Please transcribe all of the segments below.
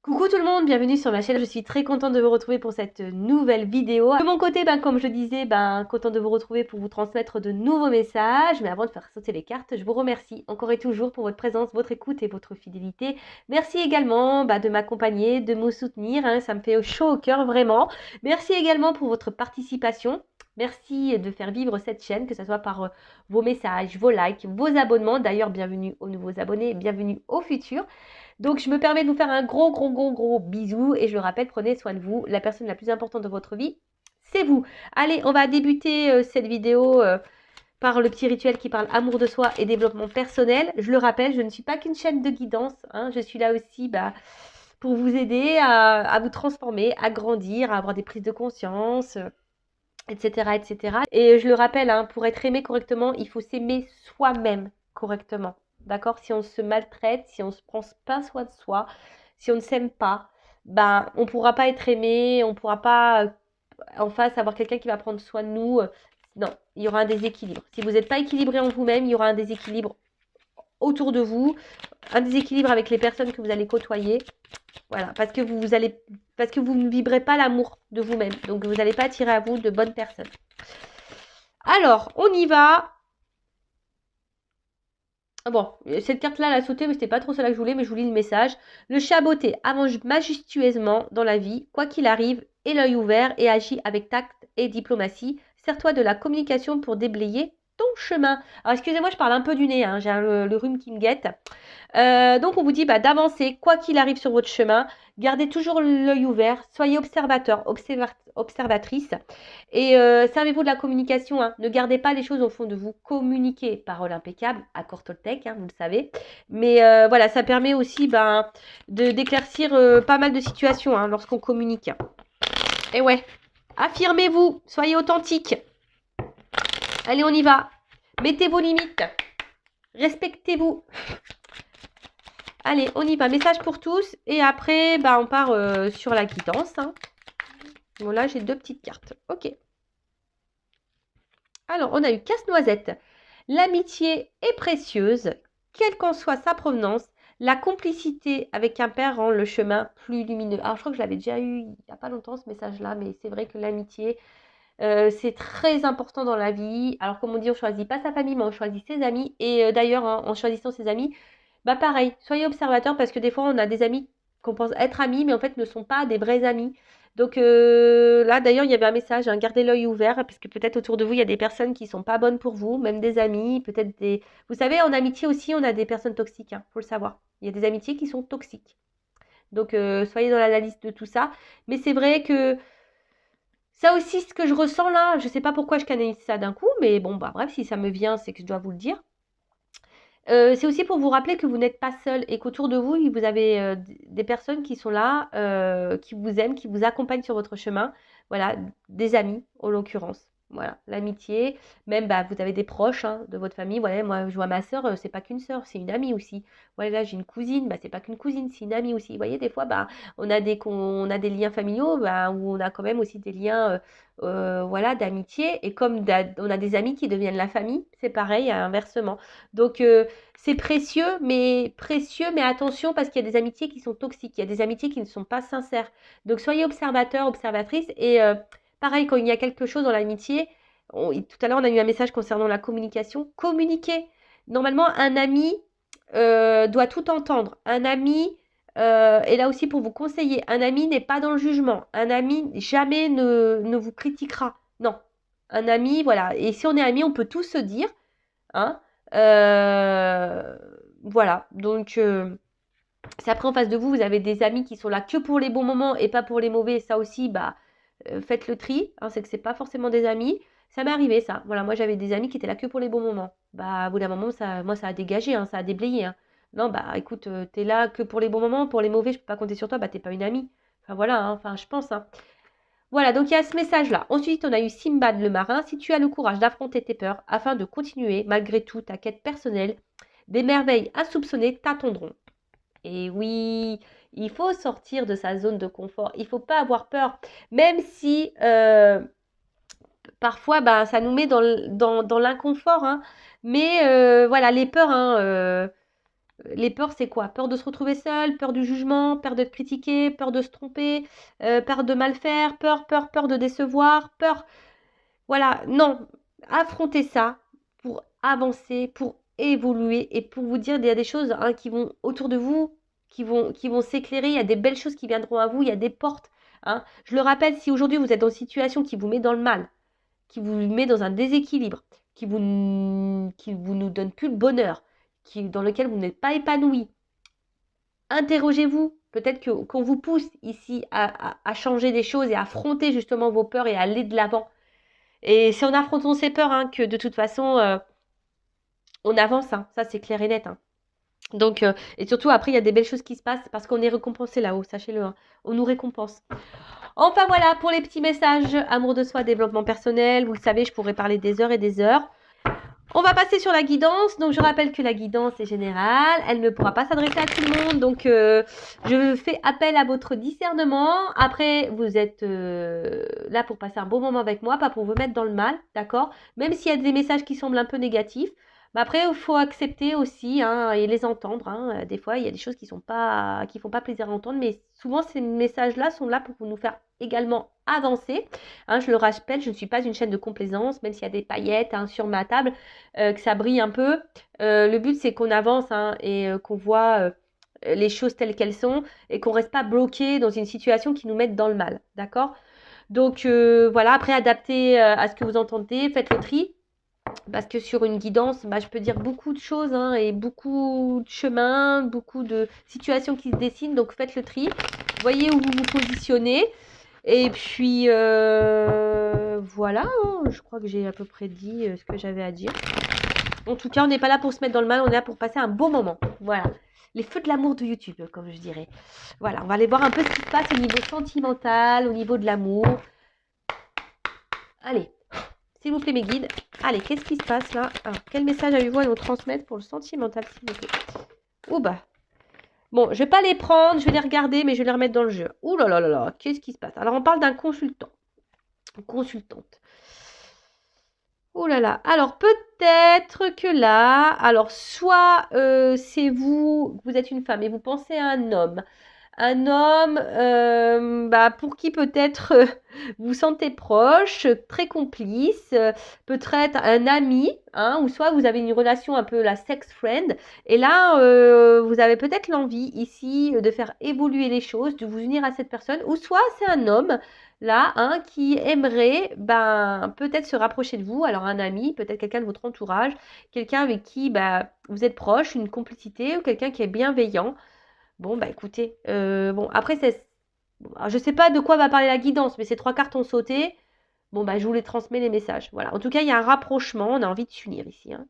Coucou tout le monde, bienvenue sur ma chaîne. Je suis très contente de vous retrouver pour cette nouvelle vidéo. De mon côté, comme je disais, contente de vous retrouver pour vous transmettre de nouveaux messages. Mais avant de faire sauter les cartes, je vous remercie encore et toujours pour votre présence, votre écoute et votre fidélité. Merci également de m'accompagner, de me soutenir. Ça me fait chaud au cœur, vraiment. Merci également pour votre participation. Merci de faire vivre cette chaîne, que ce soit par vos messages, vos likes, vos abonnements. D'ailleurs, bienvenue aux nouveaux abonnés, bienvenue aux futurs. Donc, je me permets de vous faire un gros bisou. Et je le rappelle, prenez soin de vous. La personne la plus importante de votre vie, c'est vous. Allez, on va débuter cette vidéo par le petit rituel qui parle amour de soi et développement personnel. Je le rappelle, je ne suis pas qu'une chaîne de guidance. Je suis là aussi pour vous aider à vous transformer, à grandir, à avoir des prises de conscience, etc., etc. Et je le rappelle, pour être aimé correctement, il faut s'aimer soi-même correctement. D'accord? Si on se maltraite, si on ne se prend pas soin de soi, si on ne s'aime pas, on ne pourra pas être aimé, on ne pourra pas en face avoir quelqu'un qui va prendre soin de nous. Non, il y aura un déséquilibre. Si vous n'êtes pas équilibré en vous-même, il y aura un déséquilibre autour de vous, un déséquilibre avec les personnes que vous allez côtoyer. Voilà, parce que vous ne vibrez pas l'amour de vous-même. Donc vous n'allez pas attirer à vous de bonnes personnes. Alors, on y va. Bon, cette carte-là, elle a sauté, mais c'était pas trop celle que je voulais, mais je vous lis le message. Le chat botté avance majestueusement dans la vie, quoi qu'il arrive, et l'œil ouvert et agit avec tact et diplomatie. Sers-toi de la communication pour déblayer ton chemin. Alors, excusez-moi, je parle un peu du nez, j'ai le rhume qui me guette. Donc, on vous dit d'avancer, quoi qu'il arrive sur votre chemin. Gardez toujours l'œil ouvert, soyez observateur, observatrice. Et servez-vous de la communication. Ne gardez pas les choses au fond de vous. Communiquez, parole impeccable, accord Toltec, vous le savez. Mais voilà, ça permet aussi d'éclaircir pas mal de situations lorsqu'on communique. Et ouais, affirmez-vous, soyez authentique. Allez, on y va. Mettez vos limites. Respectez-vous. Allez, on y va. Message pour tous. Et après, on part sur la quittance. Bon, là, j'ai 2 petites cartes. Ok. Alors, on a eu casse-noisette. L'amitié est précieuse, quelle qu'en soit sa provenance. La complicité avec un père rend le chemin plus lumineux. Alors, je crois que je l'avais déjà eu il n'y a pas longtemps, ce message-là, mais c'est vrai que l'amitié, c'est très important dans la vie. Alors, comme on dit, on ne choisit pas sa famille, mais on choisit ses amis. Et d'ailleurs, en choisissant ses amis, pareil, soyez observateur parce que des fois, on a des amis qu'on pense être amis, mais en fait, ne sont pas des vrais amis. Donc là, d'ailleurs, il y avait un message, gardez l'œil ouvert, parce que peut-être autour de vous, il y a des personnes qui ne sont pas bonnes pour vous, même des amis, peut-être des... Vous savez, en amitié aussi, on a des personnes toxiques, faut le savoir. Il y a des amitiés qui sont toxiques. Donc, soyez dans l'analyse de tout ça. Mais c'est vrai que ça aussi, ce que je ressens là, je ne sais pas pourquoi je canalise ça d'un coup, mais bon, bref, si ça me vient, c'est que je dois vous le dire. C'est aussi pour vous rappeler que vous n'êtes pas seul et qu'autour de vous, vous avez des personnes qui sont là, qui vous aiment, qui vous accompagnent sur votre chemin. Voilà, des amis en l'occurrence. Voilà, l'amitié, même vous avez des proches de votre famille. Voilà, moi je vois ma sœur, c'est pas qu'une sœur, c'est une amie aussi. Voilà, j'ai une cousine, c'est pas qu'une cousine, c'est une amie aussi. Vous voyez, des fois, on a des liens familiaux où on a quand même aussi des liens voilà, d'amitié. Et comme on a des amis qui deviennent la famille, c'est pareil, inversement. Donc, c'est précieux, mais attention parce qu'il y a des amitiés qui sont toxiques, il y a des amitiés qui ne sont pas sincères. Donc soyez observateur, observatrice et pareil quand il y a quelque chose dans l'amitié, tout à l'heure on a eu un message concernant la communication, communiquez. Normalement un ami doit tout entendre. Un ami est là aussi pour vous conseiller. Un ami n'est pas dans le jugement. Un ami jamais ne vous critiquera. Non. Un ami, voilà. Et si on est amis, on peut tout se dire. Hein. Euh, voilà, donc si après en face de vous, vous avez des amis qui sont là que pour les bons moments et pas pour les mauvais, ça aussi, faites le tri, c'est que c'est pas forcément des amis. Ça m'est arrivé ça, voilà, moi j'avais des amis qui étaient là que pour les bons moments. Au bout d'un moment, ça a dégagé, ça a déblayé. Non, écoute, t'es là que pour les bons moments, pour les mauvais, je peux pas compter sur toi, t'es pas une amie. Enfin voilà, je pense. Voilà, donc il y a ce message-là. Ensuite, on a eu Simbad le marin. Si tu as le courage d'affronter tes peurs afin de continuer, malgré tout, ta quête personnelle, des merveilles insoupçonnées t'attendront. Et oui, il faut sortir de sa zone de confort. Il ne faut pas avoir peur. Même si parfois, ça nous met dans l'inconfort. Mais voilà, les peurs, Les peurs, c'est quoi? Peur de se retrouver seul, peur du jugement, peur d'être critiqué, peur de se tromper, peur de mal faire, peur de décevoir, peur. Voilà, non, affrontez ça pour avancer, pour évoluer et pour vous dire, il y a des choses hein, qui vont autour de vous, qui vont s'éclairer, il y a des belles choses qui viendront à vous, il y a des portes. Hein. Je le rappelle, si aujourd'hui vous êtes dans une situation qui vous met dans le mal, qui vous met dans un déséquilibre, qui vous nous donne plus le bonheur, dans lequel vous n'êtes pas épanoui, interrogez-vous. Peut-être qu'on vous pousse ici à changer des choses et à affronter justement vos peurs et à aller de l'avant. Et c'est en affrontant ces peurs hein, que de toute façon, on avance. Hein. Ça, c'est clair et net. Hein. Donc, et surtout, après, il y a des belles choses qui se passent parce qu'on est récompensé là-haut, sachez-le. Hein. On nous récompense. Enfin, voilà pour les petits messages. Amour de soi, développement personnel. Vous le savez, je pourrais parler des heures et des heures. On va passer sur la guidance. Donc, je rappelle que la guidance est générale. Elle ne pourra pas s'adresser à tout le monde. Donc, je fais appel à votre discernement. Après, vous êtes là pour passer un bon moment avec moi, pas pour vous mettre dans le mal, d'accord? Même s'il y a des messages qui semblent un peu négatifs. Mais après, il faut accepter aussi hein, et les entendre. Hein. Des fois, il y a des choses qui font pas plaisir à entendre. Mais souvent, ces messages-là sont là pour nous faire également avancer. Hein, je le rappelle, je ne suis pas une chaîne de complaisance, même s'il y a des paillettes hein, sur ma table, que ça brille un peu. Le but, c'est qu'on avance hein, et qu'on voit les choses telles qu'elles sont et qu'on ne reste pas bloqué dans une situation qui nous mette dans le mal. D'accord? Donc, voilà, après, adaptez à ce que vous entendez, faites le tri. Parce que sur une guidance, bah, je peux dire beaucoup de choses hein, et beaucoup de chemins, beaucoup de situations qui se dessinent. Donc, faites le tri. Voyez où vous vous positionnez. Et puis, voilà, hein, je crois que j'ai à peu près dit ce que j'avais à dire. En tout cas, on n'est pas là pour se mettre dans le mal, on est là pour passer un beau moment. Voilà. Les feux de l'amour de YouTube, comme je dirais. Voilà, on va aller voir un peu ce qui se passe au niveau sentimental, au niveau de l'amour. Allez, s'il vous plaît, mes guides. Allez, qu'est-ce qui se passe là? Alors, quel message avez-vous à nous transmettre pour le sentimental, s'il vous plaît? Ouh bah. Bon, je vais pas les prendre, je vais les regarder, mais je vais les remettre dans le jeu. Ouh là là là là, qu'est-ce qui se passe? Alors, on parle d'un consultant. Consultante. Oh là là. Alors, peut-être que là, alors, soit c'est vous êtes une femme et vous pensez à un homme. Un homme bah, pour qui peut-être vous sentez proche, très complice, peut-être un ami, hein, ou soit vous avez une relation un peu la sex friend, et là vous avez peut-être l'envie ici de faire évoluer les choses, de vous unir à cette personne, ou soit c'est un homme là hein, qui aimerait ben, peut-être se rapprocher de vous, alors un ami, peut-être quelqu'un de votre entourage, quelqu'un avec qui bah, vous êtes proche, une complicité, ou quelqu'un qui est bienveillant. Bon, bah écoutez, bon, après, bon, alors, je ne sais pas de quoi va parler la guidance, mais ces trois cartes ont sauté. Bon, bah je vous les transmets les messages. Voilà. En tout cas, il y a un rapprochement. On a envie de s'unir ici. Hein.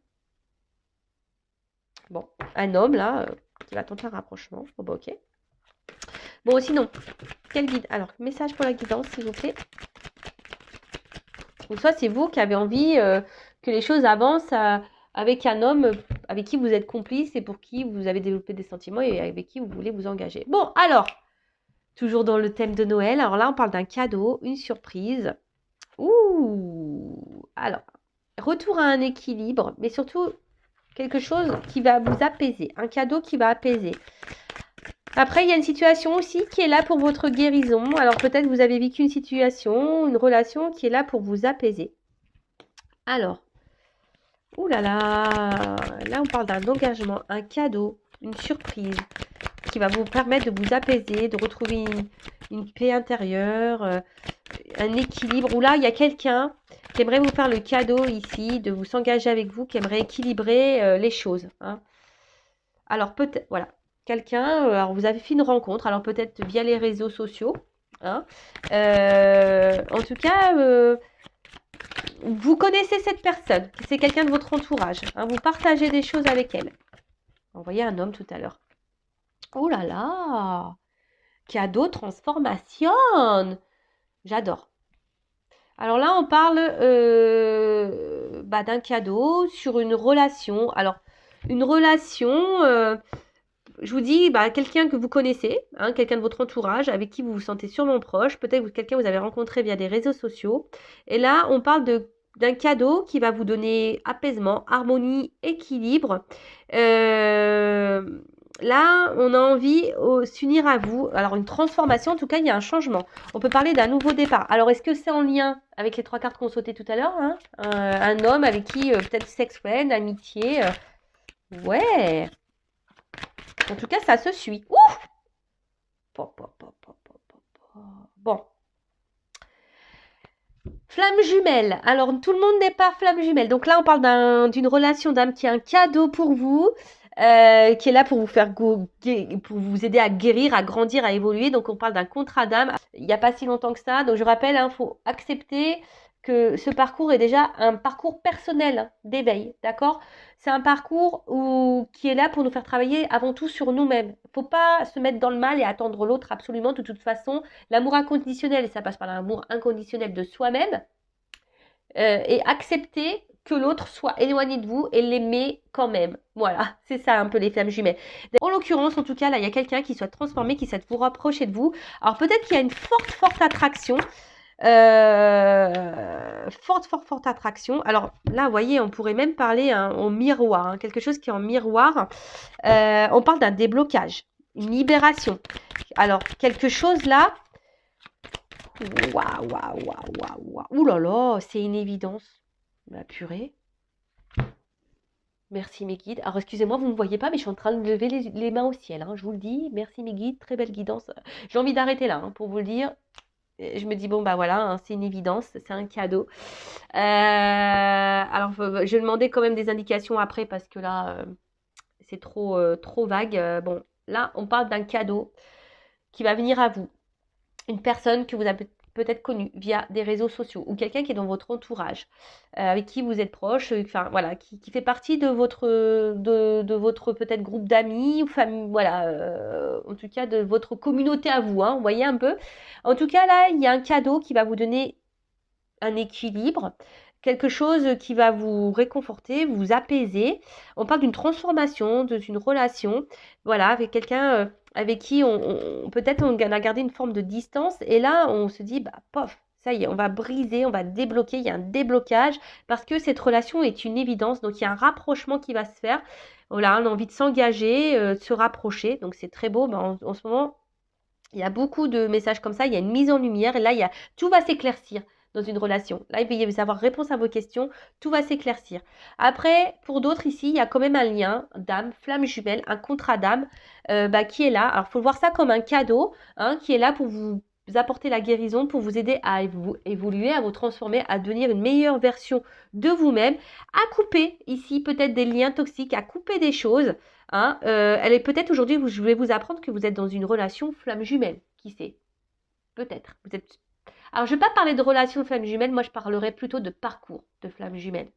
Bon, un homme là qui va tenter un rapprochement. Bon, bah ok. Bon, sinon, quel guide? Alors, message pour la guidance, s'il vous plaît. Ou soit c'est vous qui avez envie que les choses avancent avec un homme avec qui vous êtes complice et pour qui vous avez développé des sentiments et avec qui vous voulez vous engager. Bon, alors, toujours dans le thème de Noël. Alors là, on parle d'un cadeau, une surprise. Ouh! Alors, retour à un équilibre, mais surtout quelque chose qui va vous apaiser. Un cadeau qui va apaiser. Après, il y a une situation aussi qui est là pour votre guérison. Alors peut-être vous avez vécu une situation, une relation qui est là pour vous apaiser. Alors, ouh là là, là on parle d'un engagement, un cadeau, une surprise qui va vous permettre de vous apaiser, de retrouver une paix intérieure, un équilibre. Où là, il y a quelqu'un qui aimerait vous faire le cadeau ici, de vous s'engager avec vous, qui aimerait équilibrer les choses. Hein. Alors peut-être, voilà. Quelqu'un, alors vous avez fait une rencontre, alors peut-être via les réseaux sociaux. Hein. En tout cas, vous connaissez cette personne, c'est quelqu'un de votre entourage. Hein, vous partagez des choses avec elle. On voyait un homme tout à l'heure. Oh là là! Cadeau transformation! J'adore. Alors là, on parle bah, d'un cadeau sur une relation. Alors, une relation... je vous dis, bah, quelqu'un que vous connaissez, hein, quelqu'un de votre entourage, avec qui vous vous sentez sûrement proche, peut-être quelqu'un que vous avez rencontré via des réseaux sociaux. Et là, on parle d'un cadeau qui va vous donner apaisement, harmonie, équilibre. Euh, Là, on a envie de s'unir à vous. Alors, une transformation, en tout cas, il y a un changement. On peut parler d'un nouveau départ. Alors, est-ce que c'est en lien avec les 3 cartes qu'on sautait tout à l'heure, hein, un homme avec qui, peut-être sex friend, amitié. Ouais. En tout cas, ça se suit. Ouh. Bon. Flamme jumelle. Alors, tout le monde n'est pas flamme jumelle. Donc là, on parle d'une relation d'âme qui est un cadeau pour vous, qui est là pour vous faire pour vous aider à guérir, à grandir, à évoluer. Donc, on parle d'un contrat d'âme. Il n'y a pas si longtemps que ça. Donc, je rappelle, il faut accepter que ce parcours est déjà un parcours personnel d'éveil, d'accord? C'est un parcours qui est là pour nous faire travailler avant tout sur nous-mêmes. Il ne faut pas se mettre dans le mal et attendre l'autre absolument. De toute façon, l'amour inconditionnel, ça passe par l'amour inconditionnel de soi-même et accepter que l'autre soit éloigné de vous et l'aimer quand même. Voilà, c'est ça un peu les flammes jumelles. En l'occurrence, en tout cas, là, il y a quelqu'un qui souhaite transformer, qui souhaite vous rapprocher de vous. Alors peut-être qu'il y a une forte attraction. Forte attraction. Alors là, vous voyez, on pourrait même parler en miroir, hein, quelque chose qui est en miroir. On parle d'un déblocage, une libération. Alors, quelque chose là. Waouh. Ouh là là, c'est une évidence. Ma purée. Merci mes guides. Alors excusez-moi, vous ne me voyez pas, mais je suis en train de lever les mains au ciel, hein, je vous le dis. Merci mes guides, très belle guidance. J'ai envie d'arrêter là, hein, pour vous le dire. Je me dis, bon, bah voilà, hein, c'est une évidence, c'est un cadeau. Alors, je vais demander quand même des indications après parce que là, c'est trop vague. Bon, là, on parle d'un cadeau qui va venir à vous. Une personne que vous avez peut-être connue via des réseaux sociaux ou quelqu'un qui est dans votre entourage, avec qui vous êtes proche, enfin voilà, qui fait partie de votre peut-être groupe d'amis ou famille, voilà, en tout cas de votre communauté à vous, hein, vous voyez un peu. En tout cas là, il y a un cadeau qui va vous donner un équilibre, quelque chose qui va vous réconforter, vous apaiser. On parle d'une transformation, d'une relation, voilà, avec quelqu'un avec qui peut-être on a gardé une forme de distance et là on se dit, bah pof, ça y est, on va briser, on va débloquer, il y a un déblocage parce que cette relation est une évidence, donc il y a un rapprochement qui va se faire. Voilà, on a envie de s'engager, de se rapprocher, donc c'est très beau. En ce moment, il y a beaucoup de messages comme ça, il y a une mise en lumière et là, tout va s'éclaircir dans une relation. Là, il va y avoir réponse à vos questions, tout va s'éclaircir. Après, pour d'autres ici, il y a quand même un lien d'âme, flamme jumelle, un contrat d'âme qui est là. Alors, il faut voir ça comme un cadeau, hein, qui est là pour vous apporter la guérison, pour vous aider à évoluer, à vous transformer, à devenir une meilleure version de vous-même, à couper ici peut-être des liens toxiques, à couper des choses. Hein, elle est peut-être aujourd'hui, je vais vous apprendre que vous êtes dans une relation flamme jumelle. Qui sait? Peut-être. Alors, je ne vais pas parler de relation flamme jumelle, moi je parlerai plutôt de parcours de flamme jumelle.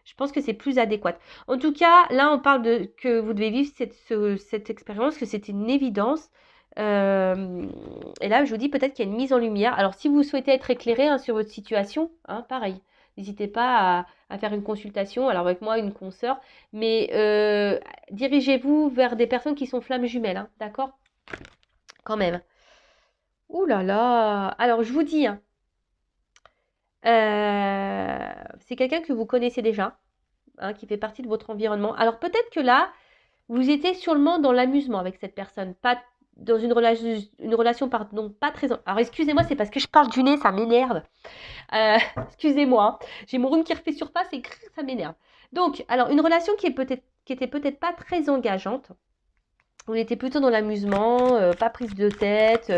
Je pense que c'est plus adéquat. En tout cas, là, on parle que vous devez vivre cette expérience, que c'est une évidence. Et là, je vous dis peut-être qu'il y a une mise en lumière. Alors, si vous souhaitez être éclairé, hein, sur votre situation, hein, pareil. N'hésitez pas à faire une consultation, alors avec moi, une consoeur. Mais dirigez-vous vers des personnes qui sont flammes jumelles, hein, d'accord? Quand même. Ouh là là. Alors, je vous dis, hein, c'est quelqu'un que vous connaissez déjà, hein, qui fait partie de votre environnement. Alors, peut-être que là, vous étiez sûrement dans l'amusement avec cette personne, pas dans une relation pardon, pas très... Alors, excusez-moi, c'est parce que je parle du nez, ça m'énerve. Excusez-moi, hein. J'ai mon rhume qui refait surface et ça m'énerve. Donc, alors, une relation qui était peut-être pas très engageante. On était plutôt dans l'amusement, pas prise de tête,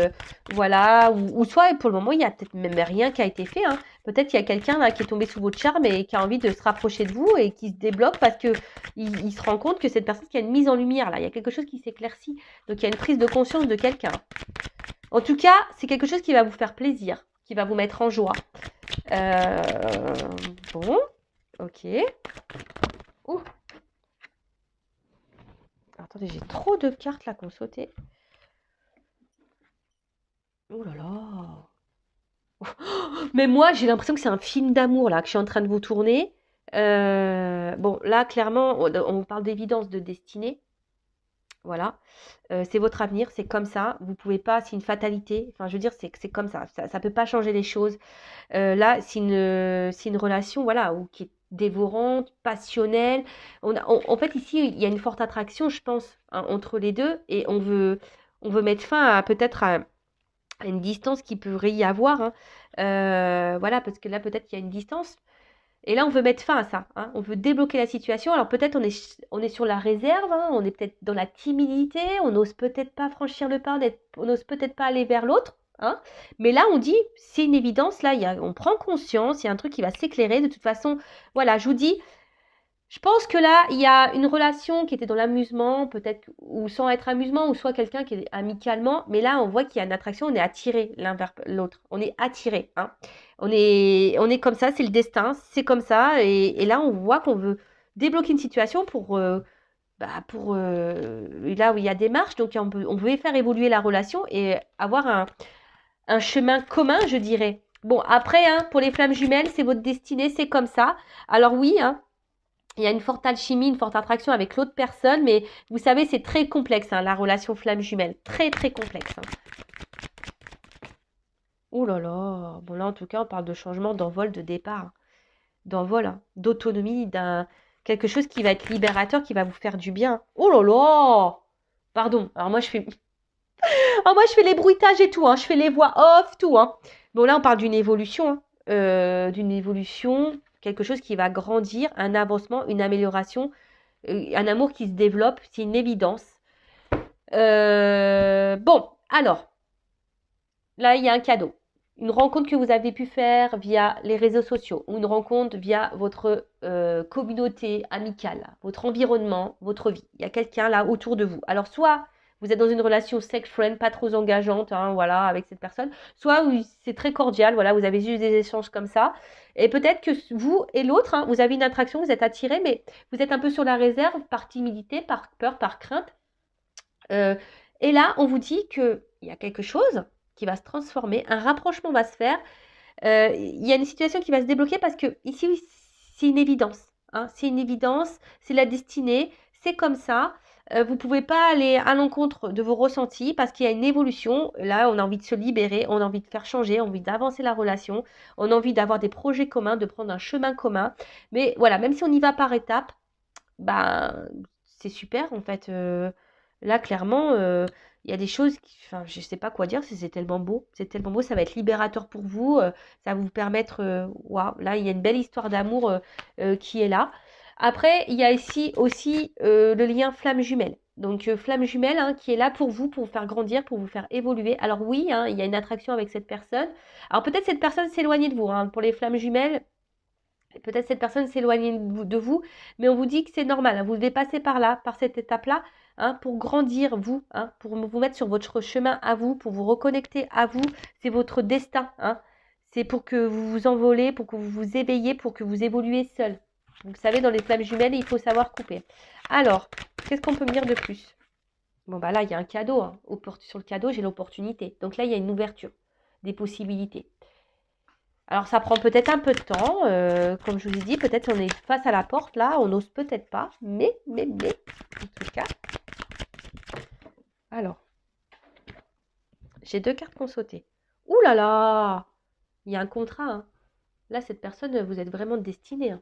voilà. Ou soit, pour le moment, il n'y a peut-être même rien qui a été fait, hein. Peut-être qu'il y a quelqu'un là qui est tombé sous votre charme et qui a envie de se rapprocher de vous et qui se débloque parce que il se rend compte que cette personne qui a une mise en lumière là, il y a quelque chose qui s'éclaircit. Donc il y a une prise de conscience de quelqu'un. En tout cas, c'est quelque chose qui va vous faire plaisir, qui va vous mettre en joie. Bon, ok. Ouh. Attendez, j'ai trop de cartes là qu'on sautait. Oh là là. Mais moi, j'ai l'impression que c'est un film d'amour là que je suis en train de vous tourner. Bon, là, clairement, on parle d'évidence de destinée. Voilà. C'est votre avenir, c'est comme ça. Vous pouvez pas, c'est une fatalité. Enfin, je veux dire, c'est comme ça. Ça peut pas changer les choses. Là, c'est une relation, voilà, qui est dévorante, passionnelle. En fait, ici, il y a une forte attraction, je pense, hein, entre les deux, et on veut mettre fin à peut-être à une distance qui pourrait y avoir, hein. Voilà, parce que là, peut-être qu'il y a une distance. Et là, on veut mettre fin à ça, hein. On veut débloquer la situation. Alors peut-être on est sur la réserve, hein, on est peut-être dans la timidité, on n'ose peut-être pas franchir le pas, on n'ose peut-être pas aller vers l'autre, hein. Mais là, on dit, c'est une évidence, là, on prend conscience, il y a un truc qui va s'éclairer. De toute façon, voilà, je vous dis, je pense que là, il y a une relation qui était dans l'amusement, peut-être, ou sans être amusement, ou soit quelqu'un qui est amicalement. Mais là, on voit qu'il y a une attraction, on est attiré l'un vers l'autre. On est attiré, hein. On est comme ça, c'est le destin, c'est comme ça. Et là, on voit qu'on veut débloquer une situation pour là où il y a des marches. Donc, on veut faire évoluer la relation et avoir un chemin commun, je dirais. Bon, après, hein, pour les flammes jumelles, c'est votre destinée, c'est comme ça. Alors oui, hein, il y a une forte alchimie, une forte attraction avec l'autre personne, mais vous savez, c'est très complexe, hein, la relation flamme jumelle. Très, très complexe, hein. Oh là là. Bon, là, en tout cas, on parle de changement, d'envol, de départ, hein. D'envol, hein, d'autonomie, quelque chose qui va être libérateur, qui va vous faire du bien. Oh là là. Pardon. Alors, moi, je fais les bruitages et tout, hein. Je fais les voix off, tout, hein. Bon, là, on parle d'une évolution, hein. D'une évolution, quelque chose qui va grandir, un avancement, une amélioration, un amour qui se développe, c'est une évidence. Bon, alors, là, il y a un cadeau. Une rencontre que vous avez pu faire via les réseaux sociaux ou une rencontre via votre communauté amicale, votre environnement, votre vie. Il y a quelqu'un là autour de vous. Alors, soit vous êtes dans une relation sex-friend, pas trop engageante, hein, voilà, avec cette personne, soit c'est très cordial, voilà, vous avez juste des échanges comme ça. Et peut-être que vous et l'autre, hein, vous avez une attraction, vous êtes attirés, mais vous êtes un peu sur la réserve par timidité, par peur, par crainte. Euh, et là, on vous dit qu'il y a quelque chose qui va se transformer, un rapprochement va se faire. Il y a une situation qui va se débloquer parce que ici, oui, c'est une évidence, hein, c'est une évidence, c'est la destinée, c'est comme ça. Vous ne pouvez pas aller à l'encontre de vos ressentis parce qu'il y a une évolution. Là, on a envie de se libérer, on a envie de faire changer, on a envie d'avancer la relation, on a envie d'avoir des projets communs, de prendre un chemin commun. Mais voilà, même si on y va par étapes, ben, c'est super en fait. Là, clairement, il y a des choses enfin, je sais pas quoi dire, c'est tellement beau. C'est tellement beau, ça va être libérateur pour vous. Ça va vous permettre, waouh, là, il y a une belle histoire d'amour qui est là. Après, il y a ici aussi le lien flamme jumelle. Donc, flamme jumelle, hein, qui est là pour vous faire grandir, pour vous faire évoluer. Alors oui, hein, il y a une attraction avec cette personne. Alors peut-être cette personne s'éloigne de vous, hein. Pour les flammes jumelles, peut-être cette personne s'éloigne de vous, mais on vous dit que c'est normal, hein. Vous devez passer par là, par cette étape-là, hein, pour grandir, vous, hein, pour vous mettre sur votre chemin à vous, pour vous reconnecter à vous. C'est votre destin, hein. C'est pour que vous vous envolez, pour que vous vous éveillez, pour que vous évoluez seul. Vous savez, dans les flammes jumelles, il faut savoir couper. Alors, qu'est-ce qu'on peut me dire de plus? Bon, bah là, il y a un cadeau, hein. Sur le cadeau, j'ai l'opportunité. Donc là, il y a une ouverture, des possibilités. Alors, ça prend peut-être un peu de temps. Comme je vous ai dit, peut-être on est face à la porte là, on n'ose peut-être pas. Mais, en tout cas. Alors, j'ai 2 cartes qui ont sauté. Ouh là là! Il y a un contrat, hein. Là, cette personne, vous êtes vraiment destiné, hein.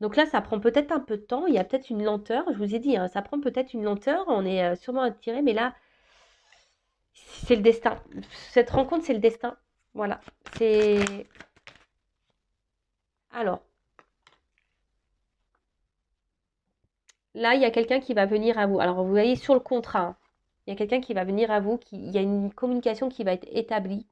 Donc là, ça prend peut-être un peu de temps. Il y a peut-être une lenteur. Je vous ai dit, hein, ça prend peut-être une lenteur. On est sûrement attiré, mais là, c'est le destin. Cette rencontre, c'est le destin. Voilà. C'est. Alors. Là, il y a quelqu'un qui va venir à vous. Alors, vous voyez sur le contrat, hein, il y a quelqu'un qui va venir à vous, il y a une communication qui va être établie,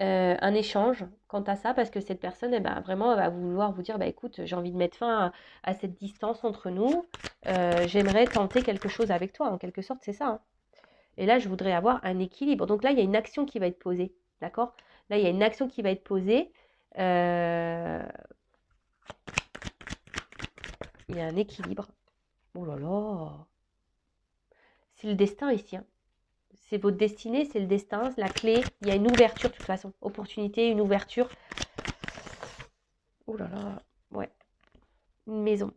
un échange quant à ça, parce que cette personne, eh ben, vraiment, elle va vouloir vous dire, bah, écoute, j'ai envie de mettre fin à cette distance entre nous, j'aimerais tenter quelque chose avec toi, en quelque sorte, c'est ça, hein. Et là, je voudrais avoir un équilibre. Donc là, il y a une action qui va être posée, d'accord? Là, il y a une action qui va être posée. Il y a un équilibre. Oh là là! C'est le destin ici, hein. C'est votre destinée, c'est le destin, c'est la clé. Il y a une ouverture de toute façon. Opportunité, une ouverture. Oh là là, ouais. Une maison.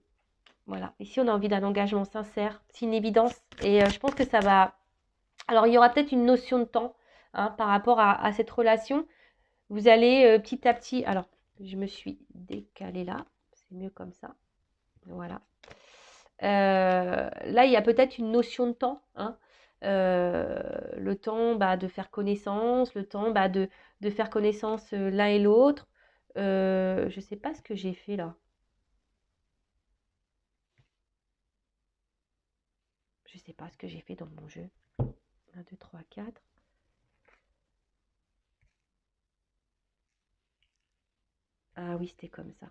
Voilà. Ici, on a envie d'un engagement sincère. C'est une évidence. Et je pense que ça va... Alors, il y aura peut-être une notion de temps hein, par rapport à cette relation. Vous allez petit à petit... Alors, je me suis décalée là. C'est mieux comme ça. Voilà. Là, il y a peut-être une notion de temps. Hein. Le temps de faire connaissance, le temps de faire connaissance l'un et l'autre. Je ne sais pas ce que j'ai fait là. Je ne sais pas ce que j'ai fait dans mon jeu. 1, 2, 3, 4. Ah oui, c'était comme ça.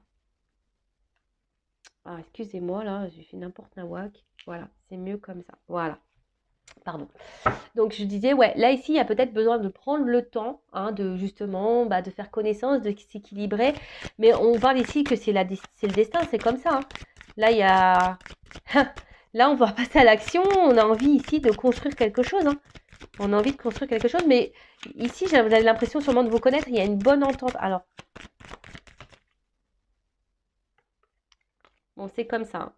Ah, excusez-moi, là, j'ai fait n'importe nawak. Voilà, c'est mieux comme ça. Voilà. Pardon. Donc, je disais, ouais, là, ici, il y a peut-être besoin de prendre le temps, hein, de justement, de faire connaissance, de s'équilibrer. Mais on parle ici que c'est le destin, c'est comme ça. Hein. Là, il y a... Là, on va passer à l'action. On a envie ici de construire quelque chose. Hein. On a envie de construire quelque chose. Mais ici, vous avez l'impression sûrement de vous connaître. Il y a une bonne entente. Alors, bon, c'est comme ça. Hein.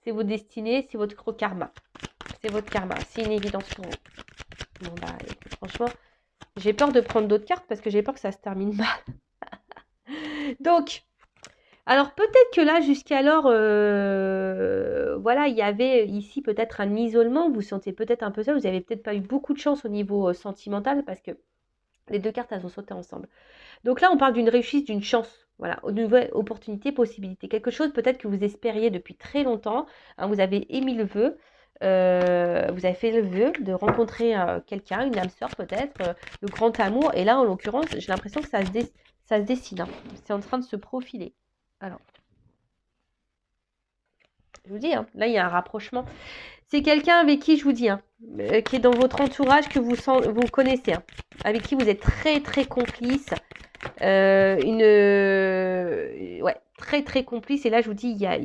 C'est vos destinées, c'est votre karma. C'est votre karma. C'est une évidence pour vous. Bon, écoute, franchement, j'ai peur de prendre d'autres cartes parce que j'ai peur que ça se termine mal. Donc, alors peut-être que là, jusqu'alors, voilà, il y avait ici peut-être un isolement. Vous vous sentez peut-être un peu seul. Vous n'avez peut-être pas eu beaucoup de chance au niveau sentimental parce que les deux cartes, elles ont sauté ensemble. Donc là, on parle d'une réussite, d'une chance. Voilà, une nouvelle opportunité, possibilité. Quelque chose peut-être que vous espériez depuis très longtemps. Hein, vous avez émis le vœu. Vous avez fait le vœu de rencontrer quelqu'un, une âme sœur peut-être, le grand amour. Et là, en l'occurrence, j'ai l'impression que ça se dessine. Hein. C'est en train de se profiler. Alors, je vous dis, hein, là, il y a un rapprochement. C'est quelqu'un avec qui, je vous dis, hein, qui est dans votre entourage, que vous connaissez, hein, avec qui vous êtes très, très complice. Ouais, très, très complice. Et là, je vous dis, il y a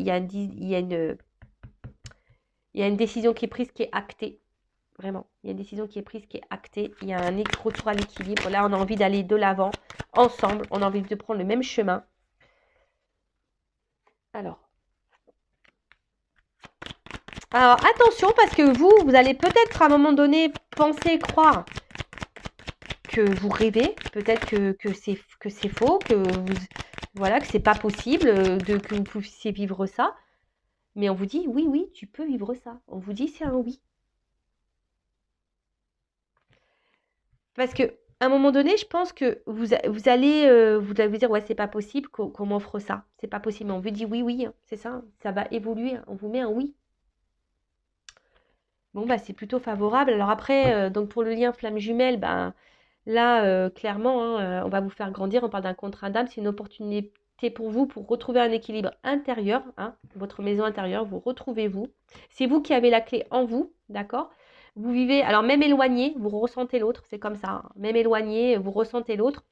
une décision qui est prise, qui est actée. Vraiment, il y a une décision qui est prise, qui est actée. Il y a un retour à l'équilibre. Là, on a envie d'aller de l'avant, ensemble. On a envie de prendre le même chemin. Alors, attention, parce que vous allez peut-être à un moment donné penser, croire que vous rêvez, peut-être que c'est faux, voilà, que c'est pas possible, que vous puissiez vivre ça. Mais on vous dit, oui, oui, tu peux vivre ça. On vous dit, c'est un oui. Parce que à un moment donné, je pense que vous allez vous dire, ouais, c'est pas possible qu'on m'offre ça. C'est pas possible. Mais on vous dit, oui, oui, hein, c'est ça. Ça va évoluer. On vous met un oui. Bon, c'est plutôt favorable. Alors après, donc pour le lien flamme jumelle, là, clairement, hein, on va vous faire grandir. On parle d'un contrat d'âme. C'est une opportunité pour vous pour retrouver un équilibre intérieur. Hein, votre maison intérieure, vous retrouvez-vous. C'est vous qui avez la clé en vous, d'accord? Vous vivez, alors même éloigné, vous ressentez l'autre. C'est comme ça. Hein, même éloigné, vous ressentez l'autre.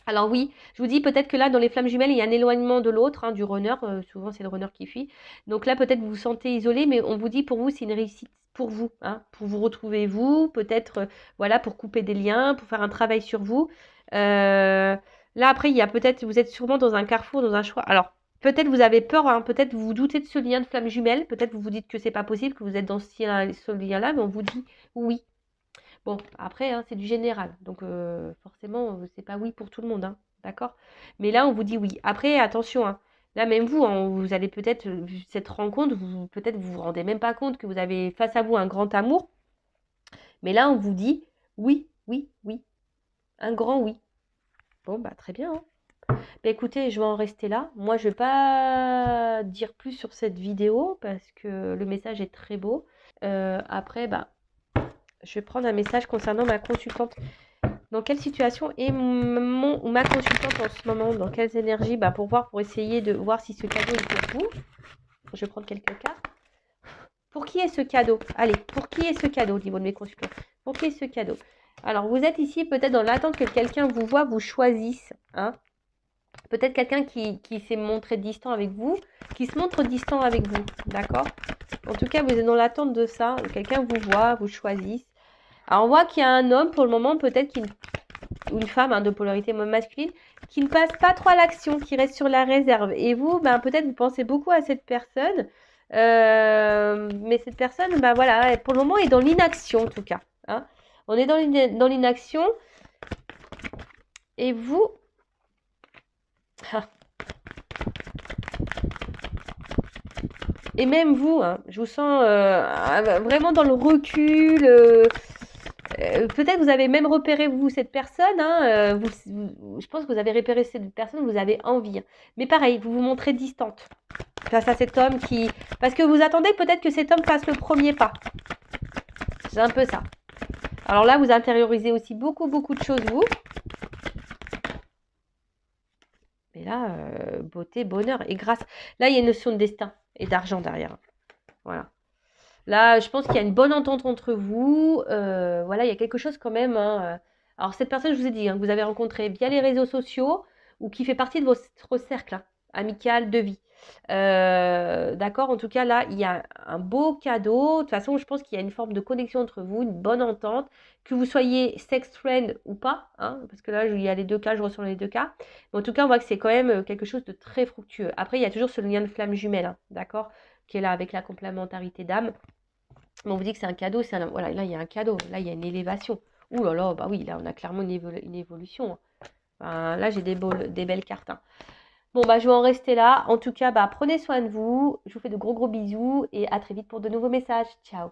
Alors oui, je vous dis peut-être que là, dans les flammes jumelles, il y a un éloignement de l'autre, hein, du runner. Souvent, c'est le runner qui fuit. Donc là, peut-être vous vous sentez isolé, mais on vous dit pour vous, c'est une réussite pour vous, hein, pour vous retrouver vous, peut-être, voilà, pour couper des liens, pour faire un travail sur vous. Là, après, il y a peut-être, vous êtes sûrement dans un carrefour, dans un choix. Alors, peut-être vous avez peur, hein, peut-être vous vous doutez de ce lien de flamme jumelle, peut-être vous vous dites que c'est pas possible, que vous êtes dans ce lien-là, mais on vous dit oui. Bon, après, hein, c'est du général. Donc, forcément, c'est pas oui pour tout le monde. Hein, d'accord? Mais là, on vous dit oui. Après, attention. Hein, là, même vous, hein, vous allez peut-être, cette rencontre, peut-être vous vous rendez même pas compte que vous avez face à vous un grand amour. Mais là, on vous dit oui, oui, oui. Un grand oui. Bon, très bien. Hein. Écoutez, je vais en rester là. Moi, je vais pas dire plus sur cette vidéo parce que le message est très beau. Après, je vais prendre un message concernant ma consultante. Dans quelle situation est mon ou ma consultante en ce moment? Dans quelles énergies? Pour essayer de voir si ce cadeau est pour vous. Je vais prendre quelques cartes. Pour qui est ce cadeau? Allez, pour qui est ce cadeau au niveau de mes consultants? Pour qui est ce cadeau? Alors, vous êtes ici peut-être dans l'attente que quelqu'un vous voit, vous choisisse. Hein, peut-être quelqu'un qui s'est montré distant avec vous, qui se montre distant avec vous. D'accord? En tout cas, vous êtes dans l'attente de ça. Quelqu'un vous voit, vous choisisse. Alors, on voit qu'il y a un homme, pour le moment, peut-être une femme, hein, de polarité masculine, qui ne passe pas trop à l'action, qui reste sur la réserve. Et vous, ben, peut-être vous pensez beaucoup à cette personne, mais cette personne, ben voilà, pour le moment est dans l'inaction en tout cas. Hein. On est dans l'inaction. Et vous... Et même vous, hein, je vous sens vraiment dans le recul. Peut-être vous avez même repéré, vous, cette personne. Hein, je pense que vous avez repéré cette personne, vous avez envie. Hein. Mais pareil, vous vous montrez distante face à cet homme qui... Parce que vous attendez peut-être que cet homme fasse le premier pas. C'est un peu ça. Alors là, vous intériorisez aussi beaucoup, beaucoup de choses, vous. Mais là, beauté, bonheur et grâce. Là, il y a une notion de destin et d'argent derrière. Voilà. Là, je pense qu'il y a une bonne entente entre vous. Voilà, il y a quelque chose quand même. Hein. Alors, cette personne, je vous ai dit, hein, que vous avez rencontrée via les réseaux sociaux ou qui fait partie de votre cercle hein, amical de vie. D'accord, en tout cas, là, il y a un beau cadeau. De toute façon, je pense qu'il y a une forme de connexion entre vous, une bonne entente. Que vous soyez sex friend ou pas, hein, parce que là, il y a les deux cas, je ressens les deux cas. Mais en tout cas, on voit que c'est quand même quelque chose de très fructueux. Après, il y a toujours ce lien de flamme jumelle, hein, d'accord, qui est là avec la complémentarité d'âme. Mais on vous dit que c'est un cadeau, voilà, là il y a un cadeau, là il y a une élévation. Ouh là là, bah oui, là on a clairement une évolution. Hein. Enfin, là j'ai des belles cartes. Hein. Bon bah je vais en rester là. En tout cas, bah prenez soin de vous. Je vous fais de gros bisous et à très vite pour de nouveaux messages. Ciao.